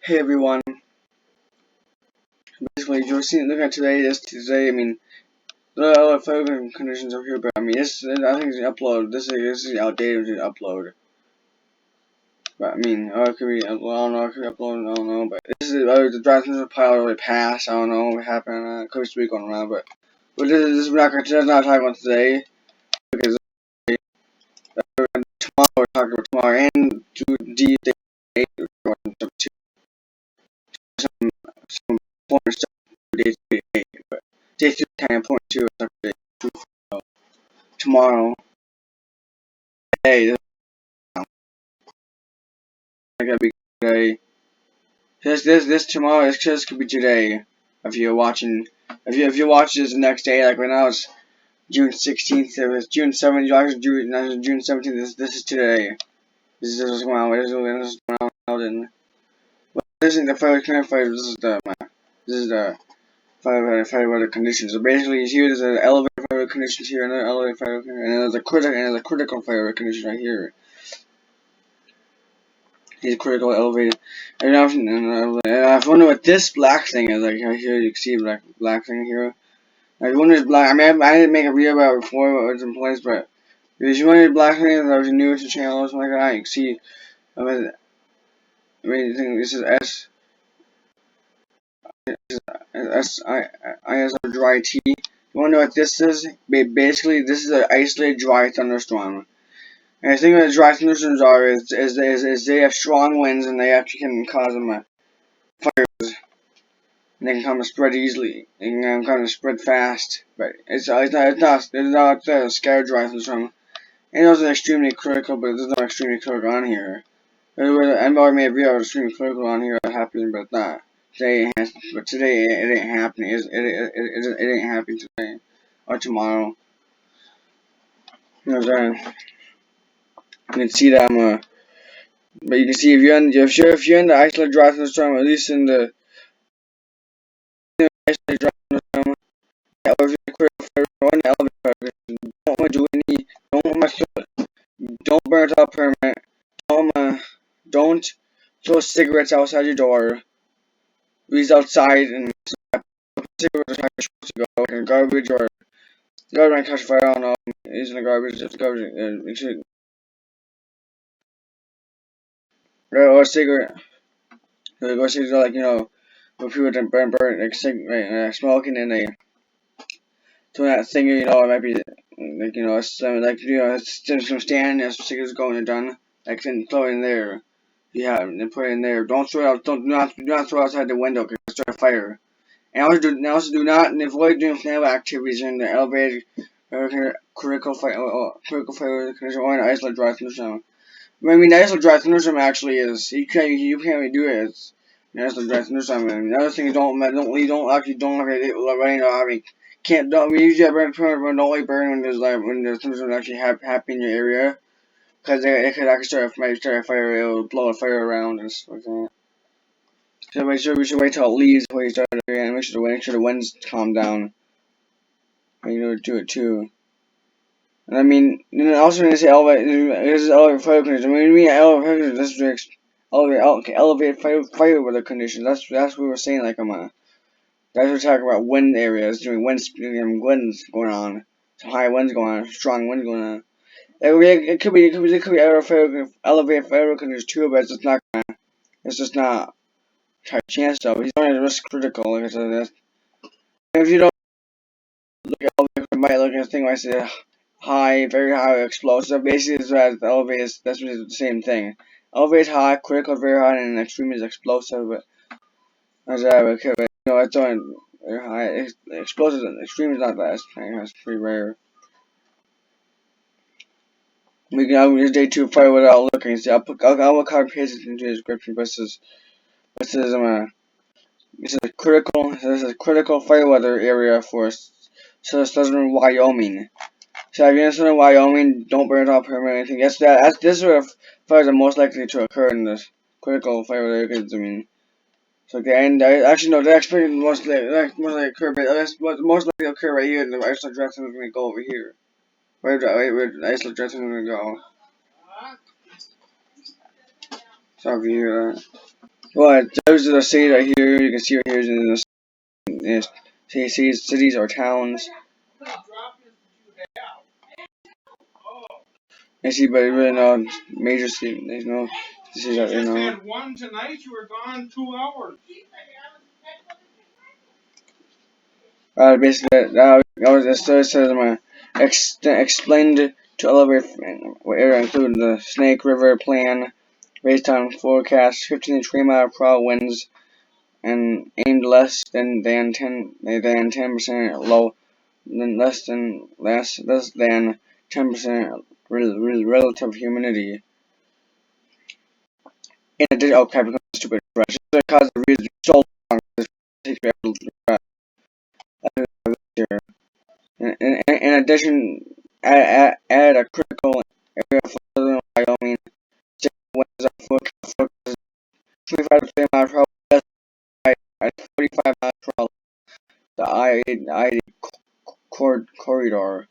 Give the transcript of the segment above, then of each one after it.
Hey everyone, basically you're seeing, looking at today, I mean, there are a lot of photo conditions over here, but I mean, I think it's an upload, this is outdated to upload, but I mean, it could be, I don't know, it could be uploaded, I don't know, but this is, the draft pile already passed, I don't know what happened, it could be speak on around, but this is not talking about today, because tomorrow we're talking about tomorrow, and day 8, we're going to some important stuff, day 8, but day 2 is kind of important too, it's day 2 tomorrow, today, I gotta be today. This tomorrow. This just could be today. If you're watching, if you watch this the next day, like right now it's June 16th. It was June 17th. June 17th. This is today. This is going on. This is going on. And this isn't the fire fire. This is the fire weather conditions. So basically, here there's an elevated fire weather conditions here, another elevated fire weather, and then there's a critical fire weather condition right here. He's critical elevated. And I wonder what this black thing is. Like right here, you can see black thing here. I wonder if black. I mean, I didn't make a video about it before what was in place, but if you wonder if black thing that was new to the channel or something like that, you can see. This is S dry T. You wanna know what this is? Basically, this is an isolated dry thunderstorm. And the thing that dry thunderstorms are is they have strong winds and they actually can cause them fires. And they can kind of spread easily. They can kind of spread fast. But it's not a scattered dry thunderstorm. And it wasn't extremely critical, but there's no extremely critical on here. I've already made a video of extremely critical on here that happened, but not today. Today it ain't happening. It ain't happening today or tomorrow. You know what I'm saying? You can see that but you can see if you're in the isolated dry thunderstorm, at least in the isolated dry thunderstorm, don't do any, don't burn it up permanent, don't throw cigarettes outside your door, leave outside and cigarettes are supposed to go in garbage or might catch fire, I don't know, using the garbage, or a cigarette, like, when people burn, like, smoking and they, doing that thing, it might be, like, it's some stand, as cigarettes going and done, like, then throw it in there. Yeah, and put it in there. Don't throw it out. Do not throw it outside the window because it'll start a fire. And also do not avoid doing flammable activities in the elevated critical fire condition or an isolated dry thunderstorm. I mean, the isolated dry thunderstorm actually is you can't really do it. It's an isolated dry thunderstorm. And the other thing is don't have it rain. I mean, usually don't burn when the thunderstorm actually happen in your area. Because it could actually start a fire, it will blow a fire around and stuff like that. So we should wait till it leaves before you start it again. Make sure the winds calm down. And do it too. And I mean, and also when they say elevated fire conditions, I mean, elevated fire conditions, elevated fire weather conditions. That's what we were saying. Like that's what we're talking about wind areas, doing winds going on, some high winds going on, strong winds going on. It could be elevated fire conditions too, but it's just not high chance of. He's only risk critical, like I said. If you don't look at elevated, you might look at a thing like say high, very high, explosive. Basically, it's elevated. That's the same thing. Elevated is high, critical is very high, and extreme is explosive. But it's only very high. Explosive and extreme is not that. It's pretty rare. We can use day 2 fire without looking. See, I'll copy and paste it into the description. But this is a critical fire weather area for southern Wyoming. So if you're in southern Wyoming, don't burn it off permanent or anything. This is where fires are most likely to occur in this critical fire weather areas. I mean, so actually no, the expert most likely occur, but most likely occur right here. And the isolated dry thunderstorm is going to go over here. Where the isolated dry thunderstorm is going to go. Sorry if you hear that. Well, those are the cities right here. You can see right here in the cities or towns. I see, but really no major city. There's no cities out there now. You just had one tonight. You were gone 2 hours. Basically, that was the story says my explained to elevate area including the Snake River Plan based on forecast 15 to 20 mile per hour winds and aimed less than 10% low less than 10% relative humidity. In addition, okay, because stupid rush. Just because the reason so long, this takes me able to in addition, add a critical area for southern Wyoming. State winds are forecast 25 to 30 miles per hour at 45 miles per hour. The I corridor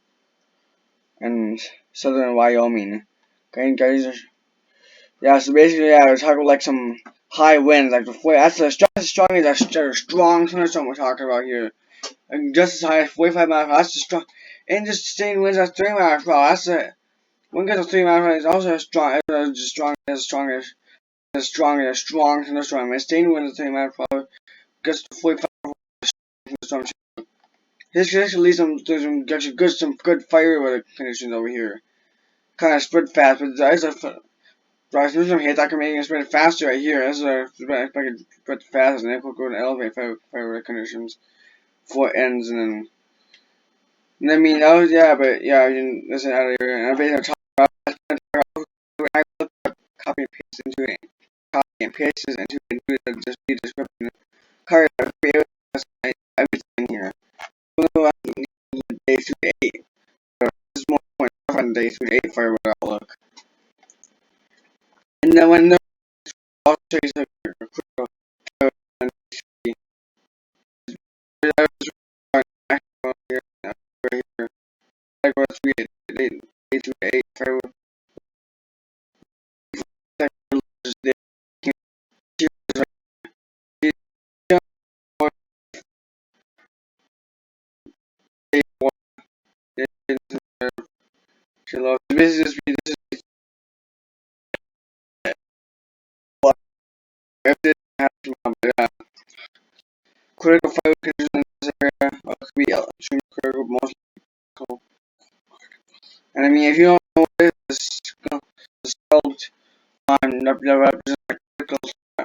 and southern Wyoming. Okay, guys. Yeah, so basically, yeah, we're talking like some high winds, like that's the strong thunderstorm we're talking about here. Like just as high as 45 miles per hour. That's the strong, and just sustained winds at 3 miles per hour. That's it. Wind gets to 3 miles per hour is also as strong thunderstorm. And sustained winds at 3 miles per hour gets to 45 thunderstorm. This actually leads them to some good fire weather conditions over here. Kind of spread fast, but there's a dry thunderstorm hit that can make it spread faster right here. This is a spread fast, and then we'll go to elevate fire weather conditions before it ends, and then I mean, oh yeah, but yeah, I mean, listen out of here, and I basically talk about I look up, copy and paste into it, copy and paste this into the description. Carry everything here. We'll day 2 to 8. This is more on day 2 to 8 for what outlook. And then when the also is a critical day 2 to 8 for this is critical fire conditions in this area could be extremely critical, most critical. And I mean, if you don't know what it is, it's spelled on the represents critical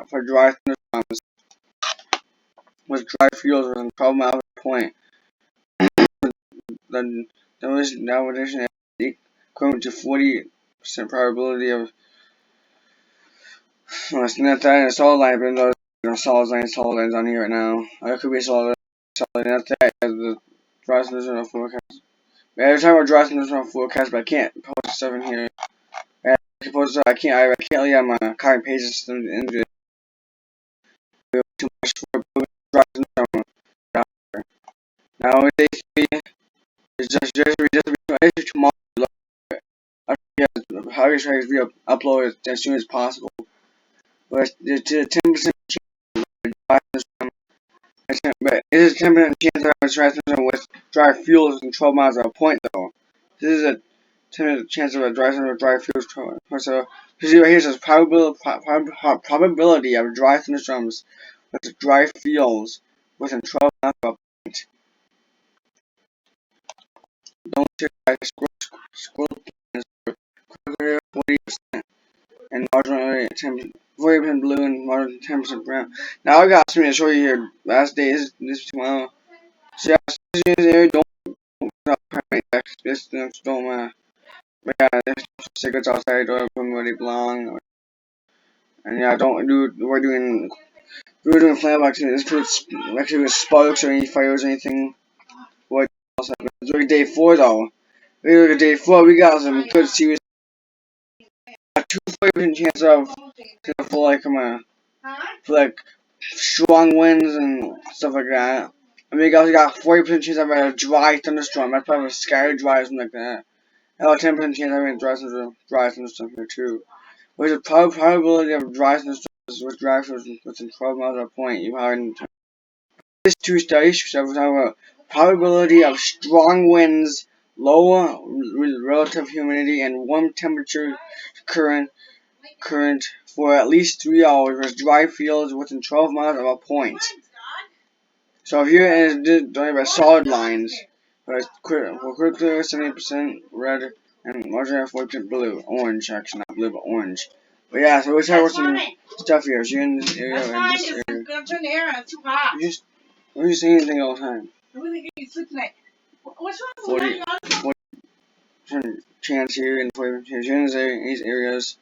for dry thunderstorms with dry fuels within 12 miles of the point. The navigation is equivalent to 40% probability of it's not that in a solid line, but there's solid lines on here right now. It could be solid not that the dry thunderstorm forecast. Every time we're dry thunderstorm forecast, but I can't post stuff in here. I can't really have my copy and paste system into it. Too much for dry thunderstorm. Now day 3 is just tomorrow. How you try to upload it as soon as possible. But there's a 10% chance of dry thunderstorm. But it is a 10% chance of dry thunderstorm with dry fuels in 12 miles at a point, though. This is a 10% chance of a dry thunderstorm with dry fuels. So, you see right here it says probability of dry thunderstorms with dry fuels within 12 miles of a point. Don't check scorpions for 40% and marginal 40% blue and marginal 10% brown. Now I got something to show you here. Last day is this tomorrow. So yeah, don't just don't but yeah, there's cigarettes outside. Don't put anybody belong. And yeah, we're doing flame action. This could actually with sparks or any fires or anything. What else happened? Look at day 4 though. We look at day 4. We got some good serious. 2% chance of for like strong winds and stuff like that. And we also got 40% chance of a dry thunderstorm. That's probably a scattered dry or something like that. And 10% chance of having a dry thunderstorm here too. With the probability of dry thunderstorms with dry fields within 12 miles of a point, you have these two studies. So we're talking about probability of strong winds, low relative humidity, and warm temperature current for at least 3 hours with dry fields within 12 miles of a point. So here is talking about solid lines. But quickly 70% red and marginally 40% blue. Orange, actually not blue, but orange. But yeah, so we're talking about some stuff here. So you're in this area and this area. You just say anything all the time. 40% chance here and 40% chance in these areas.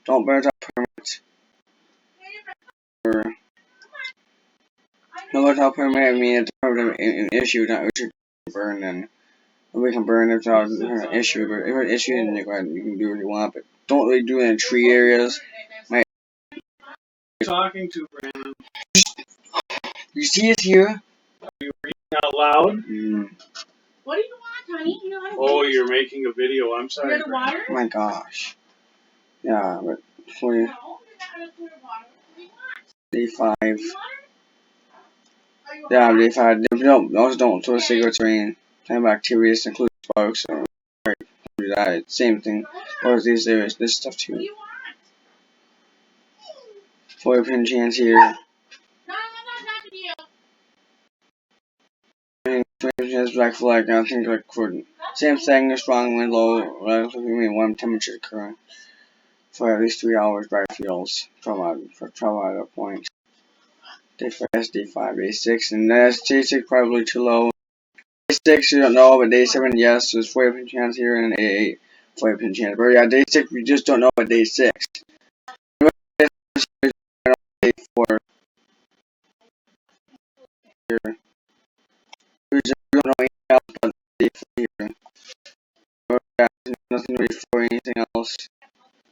Don't burn without permit. No without permit, I mean it's an issue, not we should burn then. We can burn it without an issue, but if it's an issue, then you can do what you want, but don't really do it in tree areas. Talking to Brandon. You see it here? Are you reading out loud? What do you want, honey? You know oh, you're making a video. I'm sorry. You got water? Oh my gosh. Yeah, but for you. No, you're not gonna water. What do you want? Day 5. You Yeah, day 5. Also don't throw cigarettes or any type of activities, including sparks or that. Same thing. Or these areas, this stuff What do too. you want? 40% chance here. No, I'm not talking to you. 20% chance black flag. I think like for same thing, a strong wind, low relatively warm temperature current for at least 3 hours. Dry fields. 12 out of a point. Day 5, day 5, day 6, and that's day 6 probably too low. Day 6 you don't know, but day 7 yes, there's 40% chance here, and day 8 40% chance. But yeah, day 6 we just don't know about day 6. Day 4 here. We don't know anything else but day 4 here. But yeah, nothing really for anything else.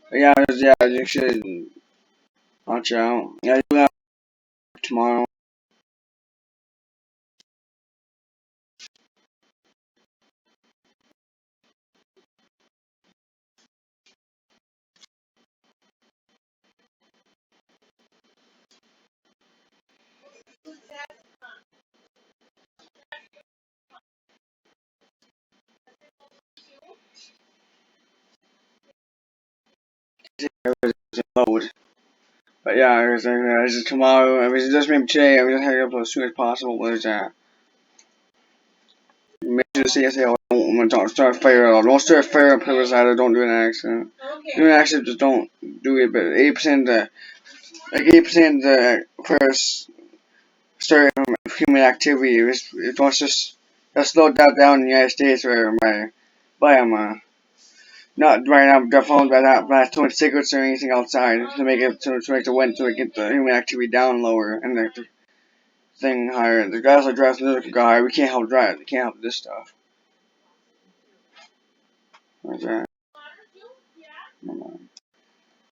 But yeah, you should watch out. Yeah, you'll have tomorrow. Load. But yeah, this is tomorrow. I mean, it doesn't mean today. I'm just having it up as soon as possible. But make sure to see if don't start a fire at all. Don't start a fire on purpose either. Don't do an accident. Okay. Do an accident, just don't do it. But 8% like 8% first start human activity. It wants just slowed that down in the United States where by not right now definitely by throwing cigarettes or anything outside to make it to make the wind to get the human activity down lower and the thing higher. The guys that drive the car higher. We can't help drive. We can't help this stuff. What's that?